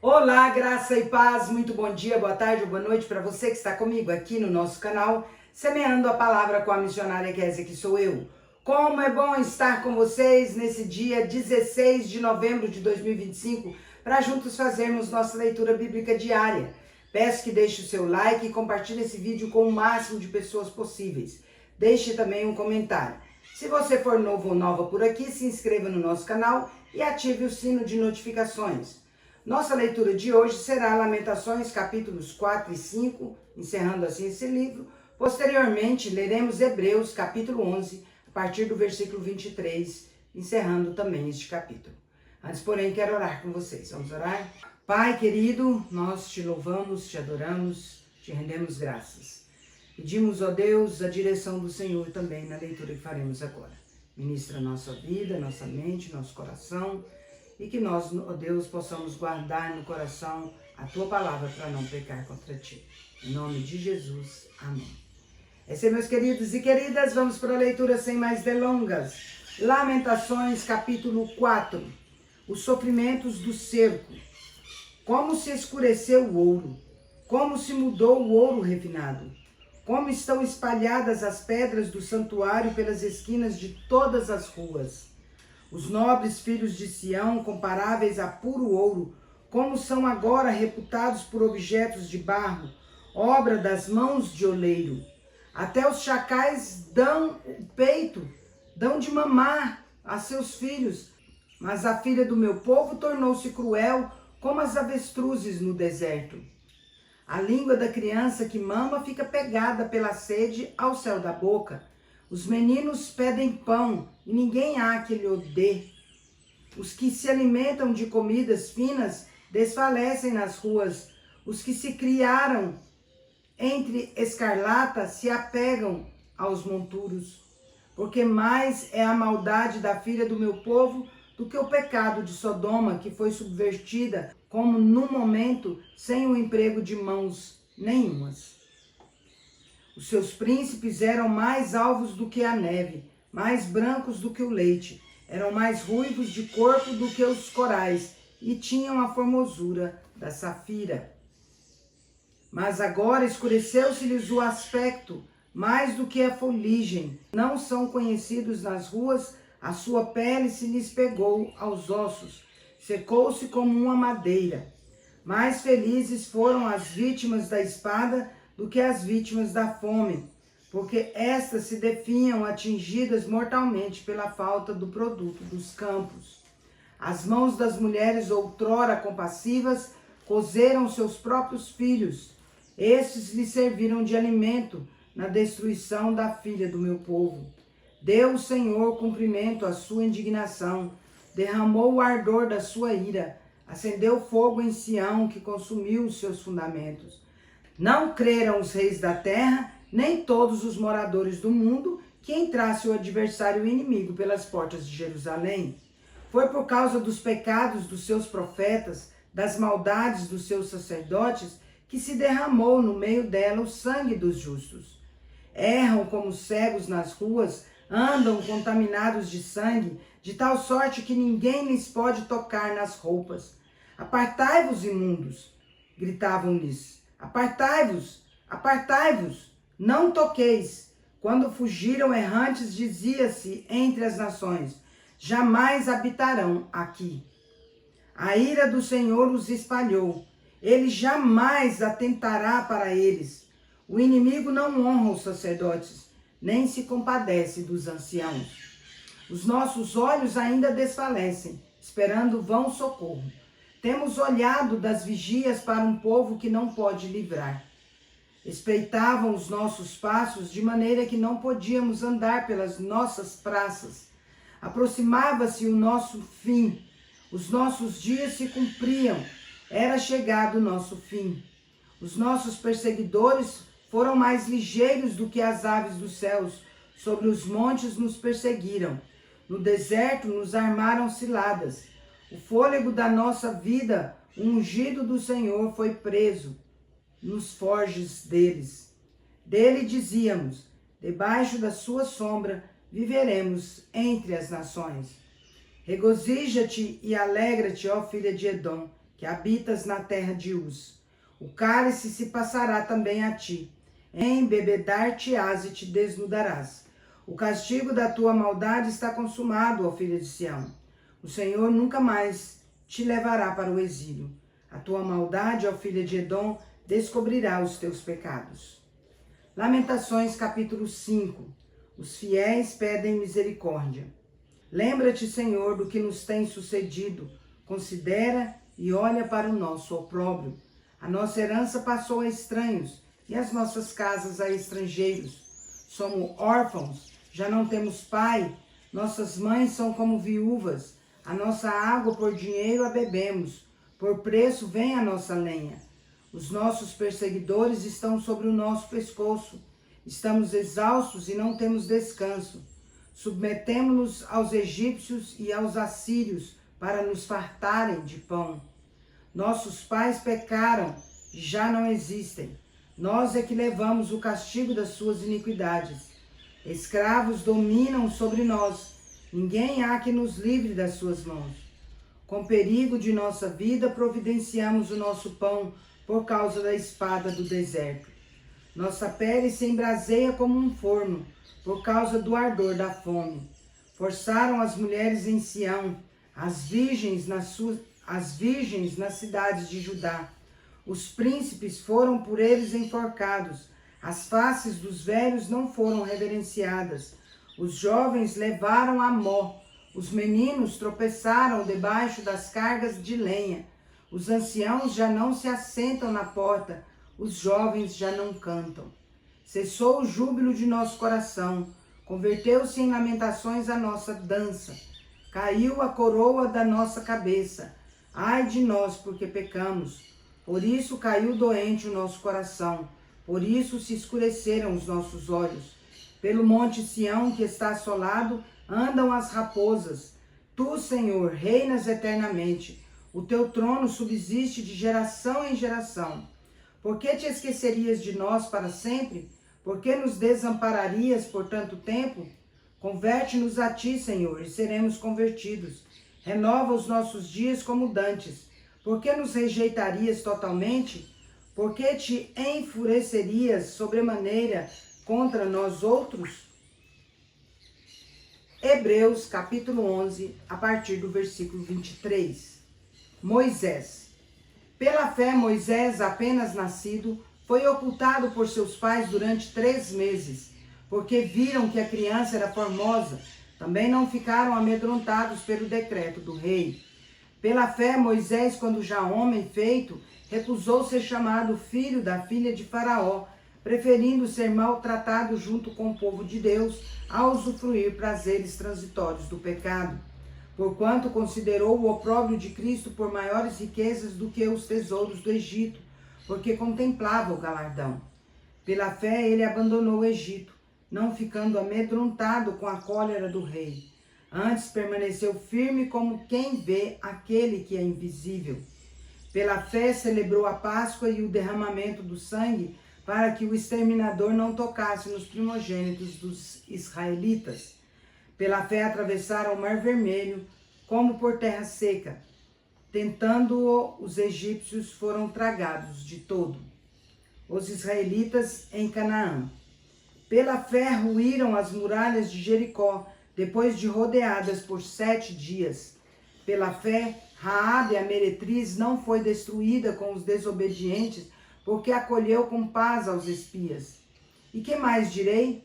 Olá, graça e paz, muito bom dia, boa tarde ou boa noite para você que está comigo aqui no nosso canal, semeando a palavra com a missionária Kézia, que sou eu. Como é bom estar com vocês nesse dia 16 de novembro de 2025, para juntos fazermos nossa leitura bíblica diária. Peço que deixe o seu like e compartilhe esse vídeo com o máximo de pessoas possíveis. Deixe também um comentário. Se você for novo ou nova por aqui, se inscreva no nosso canal e ative o sino de notificações. Nossa leitura de hoje será Lamentações, capítulos 4 e 5, encerrando assim esse livro. Posteriormente, leremos Hebreus, capítulo 11, a partir do versículo 23, encerrando também este capítulo. Antes, porém, quero orar com vocês. Vamos orar? Pai querido, nós te louvamos, te adoramos, te rendemos graças. Pedimos, ó Deus, a direção do Senhor também na leitura que faremos agora. Ministra a nossa vida, nossa mente, nosso coração, e que nós, ó Deus, possamos guardar no coração a Tua palavra para não pecar contra Ti. Em nome de Jesus, amém. É isso aí, meus queridos e queridas, vamos para a leitura sem mais delongas. Lamentações, capítulo 4. Os sofrimentos do cerco. Como se escureceu o ouro, como se mudou o ouro refinado. Como estão espalhadas as pedras do santuário pelas esquinas de todas as ruas. Os nobres filhos de Sião, comparáveis a puro ouro, como são agora reputados por objetos de barro, obra das mãos de oleiro. Até os chacais dão o peito, dão de mamar a seus filhos, mas a filha do meu povo tornou-se cruel como as avestruzes no deserto. A língua da criança que mama fica pegada pela sede ao céu da boca. Os meninos pedem pão e ninguém há que lhe dê. Os que se alimentam de comidas finas desfalecem nas ruas. Os que se criaram entre escarlata se apegam aos monturos. Porque mais é a maldade da filha do meu povo do que o pecado de Sodoma, que foi subvertida como num momento sem o emprego de mãos nenhumas. Os seus príncipes eram mais alvos do que a neve, mais brancos do que o leite, eram mais ruivos de corpo do que os corais, e tinham a formosura da safira. Mas agora escureceu-se-lhes o aspecto, mais do que a fuligem. Não são conhecidos nas ruas, a sua pele se lhes pegou aos ossos, secou-se como uma madeira. Mais felizes foram as vítimas da espada do que as vítimas da fome, porque estas se definham atingidas mortalmente pela falta do produto dos campos. As mãos das mulheres outrora compassivas cozeram seus próprios filhos. Estes lhes serviram de alimento na destruição da filha do meu povo. Deu o Senhor cumprimento à sua indignação, derramou o ardor da sua ira, acendeu fogo em Sião que consumiu os seus fundamentos. Não creram os reis da terra, nem todos os moradores do mundo, que entrasse o adversário inimigo pelas portas de Jerusalém. Foi por causa dos pecados dos seus profetas, das maldades dos seus sacerdotes, que se derramou no meio dela o sangue dos justos. Erram como cegos nas ruas, andam contaminados de sangue, de tal sorte que ninguém lhes pode tocar nas roupas. Apartai-vos, imundos, gritavam-lhes. Apartai-vos, apartai-vos, não toqueis. Quando fugiram errantes, dizia-se entre as nações, jamais habitarão aqui. A ira do Senhor os espalhou, ele jamais atentará para eles. O inimigo não honra os sacerdotes, nem se compadece dos anciãos. Os nossos olhos ainda desfalecem, esperando vão socorro. Temos olhado das vigias para um povo que não pode livrar. Espreitavam os nossos passos de maneira que não podíamos andar pelas nossas praças. Aproximava-se o nosso fim. Os nossos dias se cumpriam. Era chegado o nosso fim. Os nossos perseguidores foram mais ligeiros do que as aves dos céus. Sobre os montes nos perseguiram. No deserto nos armaram ciladas. O fôlego da nossa vida, o ungido do Senhor, foi preso nos forjes deles. Dele dizíamos, debaixo da sua sombra viveremos entre as nações. Regozija-te e alegra-te, ó filha de Edom, que habitas na terra de Uz. O cálice se passará também a ti, embebedar-te-ás e te desnudarás. O castigo da tua maldade está consumado, ó filha de Sião. O Senhor nunca mais te levará para o exílio. A tua maldade, ó filha de Edom, descobrirá os teus pecados. Lamentações, capítulo 5. Os fiéis pedem misericórdia. Lembra-te, Senhor, do que nos tem sucedido. Considera e olha para o nosso opróbrio. A nossa herança passou a estranhos e as nossas casas a estrangeiros. Somos órfãos, já não temos pai. Nossas mães são como viúvas. A nossa água por dinheiro a bebemos. Por preço vem a nossa lenha. Os nossos perseguidores estão sobre o nosso pescoço. Estamos exaustos e não temos descanso. Submetemo-nos aos egípcios e aos assírios para nos fartarem de pão. Nossos pais pecaram e já não existem. Nós é que levamos o castigo das suas iniquidades. Escravos dominam sobre nós. Ninguém há que nos livre das suas mãos. Com perigo de nossa vida, providenciamos o nosso pão por causa da espada do deserto. Nossa pele se embraseia como um forno, por causa do ardor da fome. Forçaram as mulheres em Sião, as virgens nas cidades de Judá. Os príncipes foram por eles enforcados. As faces dos velhos não foram reverenciadas. Os jovens levaram a mó. Os meninos tropeçaram debaixo das cargas de lenha. Os anciãos já não se assentam na porta. Os jovens já não cantam. Cessou o júbilo de nosso coração. Converteu-se em lamentações a nossa dança. Caiu a coroa da nossa cabeça. Ai de nós, porque pecamos. Por isso caiu doente o nosso coração. Por isso se escureceram os nossos olhos. Pelo monte Sião, que está assolado, andam as raposas. Tu, Senhor, reinas eternamente. O teu trono subsiste de geração em geração. Por que te esquecerias de nós para sempre? Por que nos desampararias por tanto tempo? Converte-nos a ti, Senhor, e seremos convertidos. Renova os nossos dias como dantes. Por que nos rejeitarias totalmente? Por que te enfurecerias sobremaneira contra nós outros? Hebreus, capítulo 11, a partir do versículo 23. Moisés. Pela fé, Moisés, apenas nascido, foi ocultado por seus pais durante 3 meses, porque viram que a criança era formosa. Também não ficaram amedrontados pelo decreto do rei. Pela fé, Moisés, quando já homem feito, recusou ser chamado filho da filha de Faraó, preferindo ser maltratado junto com o povo de Deus, a usufruir prazeres transitórios do pecado. Porquanto considerou o opróbrio de Cristo por maiores riquezas do que os tesouros do Egito, porque contemplava o galardão. Pela fé ele abandonou o Egito, não ficando amedrontado com a cólera do rei. Antes permaneceu firme como quem vê aquele que é invisível. Pela fé celebrou a Páscoa e o derramamento do sangue, para que o exterminador não tocasse nos primogênitos dos israelitas. Pela fé atravessaram o Mar Vermelho, como por terra seca. Tentando-o, os egípcios foram tragados de todo. Os israelitas em Canaã. Pela fé ruíram as muralhas de Jericó, depois de rodeadas por 7 dias. Pela fé, Raabe, a meretriz, não foi destruída com os desobedientes, porque acolheu com paz aos espias. E que mais direi?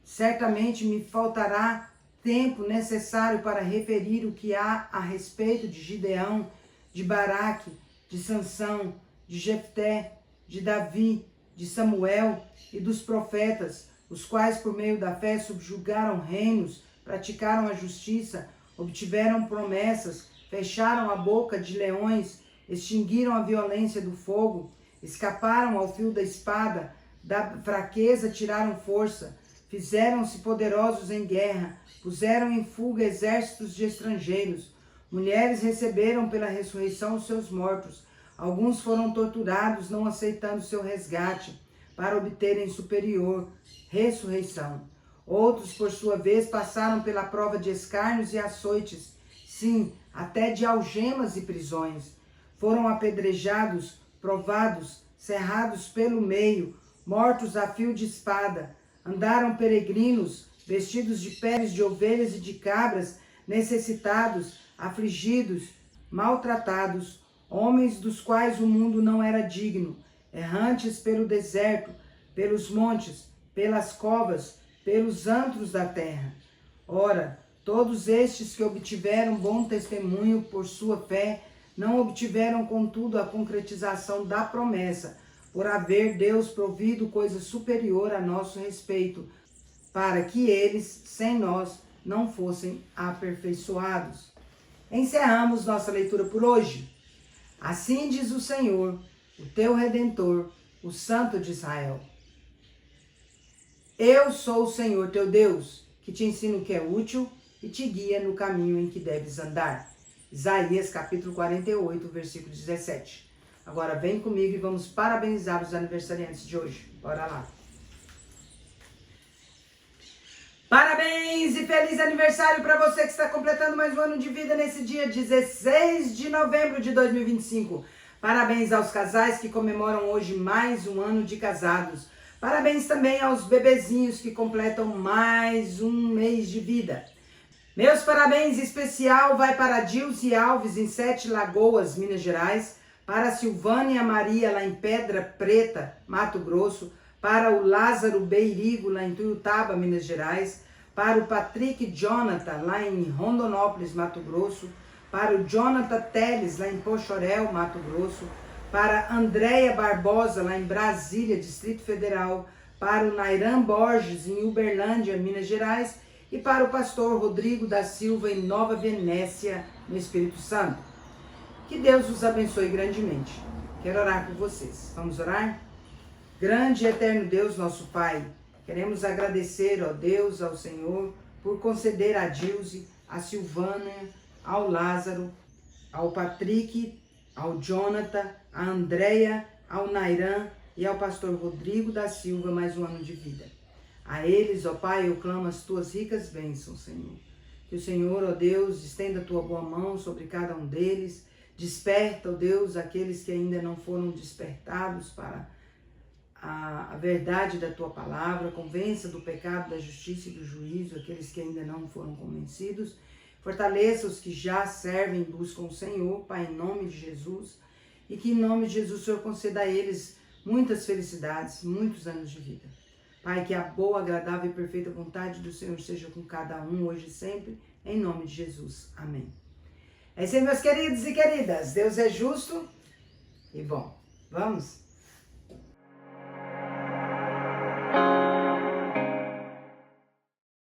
Certamente me faltará tempo necessário para referir o que há a respeito de Gideão, de Baraque, de Sansão, de Jefté, de Davi, de Samuel e dos profetas, os quais por meio da fé subjugaram reinos, praticaram a justiça, obtiveram promessas, fecharam a boca de leões, extinguiram a violência do fogo, escaparam ao fio da espada, da fraqueza tiraram força, fizeram-se poderosos em guerra, puseram em fuga exércitos de estrangeiros. Mulheres receberam pela ressurreição os seus mortos. Alguns foram torturados, não aceitando seu resgate, para obterem superior ressurreição. Outros, por sua vez, passaram pela prova de escárnios e açoites, sim, até de algemas e prisões. foram apedrejados, provados, cerrados pelo meio, mortos a fio de espada. Andaram peregrinos, vestidos de peles de ovelhas e de cabras, necessitados, afligidos, maltratados, homens dos quais o mundo não era digno, errantes pelo deserto, pelos montes, pelas covas, pelos antros da terra. Ora, todos estes que obtiveram bom testemunho por sua fé, não obtiveram, contudo, a concretização da promessa, por haver Deus provido coisa superior a nosso respeito, para que eles, sem nós, não fossem aperfeiçoados. Encerramos nossa leitura por hoje. Assim diz o Senhor, o teu Redentor, o Santo de Israel. Eu sou o Senhor teu Deus, que te ensino o que é útil e te guia no caminho em que deves andar. Isaías capítulo 48, versículo 17. Agora vem comigo e vamos parabenizar os aniversariantes de hoje. Bora lá. Parabéns e feliz aniversário para você que está completando mais um ano de vida nesse dia 16 de novembro de 2025. Parabéns aos casais que comemoram hoje mais um ano de casados. Parabéns também aos bebezinhos que completam mais um mês de vida. Meus parabéns especial vai para Dilce Alves em Sete Lagoas, Minas Gerais, para a Silvânia Maria lá em Pedra Preta, Mato Grosso, para o Lázaro Beirigo lá em Tuiutaba, Minas Gerais, para o Patrick Jonathan lá em Rondonópolis, Mato Grosso, para o Jonathan Teles lá em Pochorel, Mato Grosso, para Andréia Barbosa lá em Brasília, Distrito Federal, para o Nairan Borges em Uberlândia, Minas Gerais, e para o pastor Rodrigo da Silva em Nova Venécia, no Espírito Santo. Que Deus os abençoe grandemente. Quero orar por vocês. Vamos orar? Grande e eterno Deus, nosso Pai, queremos agradecer, ó Deus, ao Senhor, por conceder a Dilce, a Silvânia, ao Lázaro, ao Patrick, ao Jonathan, a Andréia, ao Nairan e ao pastor Rodrigo da Silva mais um ano de vida. A eles, ó Pai, eu clamo as tuas ricas bênçãos, Senhor. Que o Senhor, ó Deus, estenda a tua boa mão sobre cada um deles. Desperta, ó Deus, aqueles que ainda não foram despertados para a verdade da tua palavra. Convença do pecado, da justiça e do juízo aqueles que ainda não foram convencidos. Fortaleça os que já servem e buscam o Senhor, Pai, em nome de Jesus. E que em nome de Jesus o Senhor conceda a eles muitas felicidades, muitos anos de vida. Pai, que a boa, agradável e perfeita vontade do Senhor seja com cada um, hoje e sempre, em nome de Jesus. Amém. É isso aí, meus queridos e queridas. Deus é justo e bom. Vamos?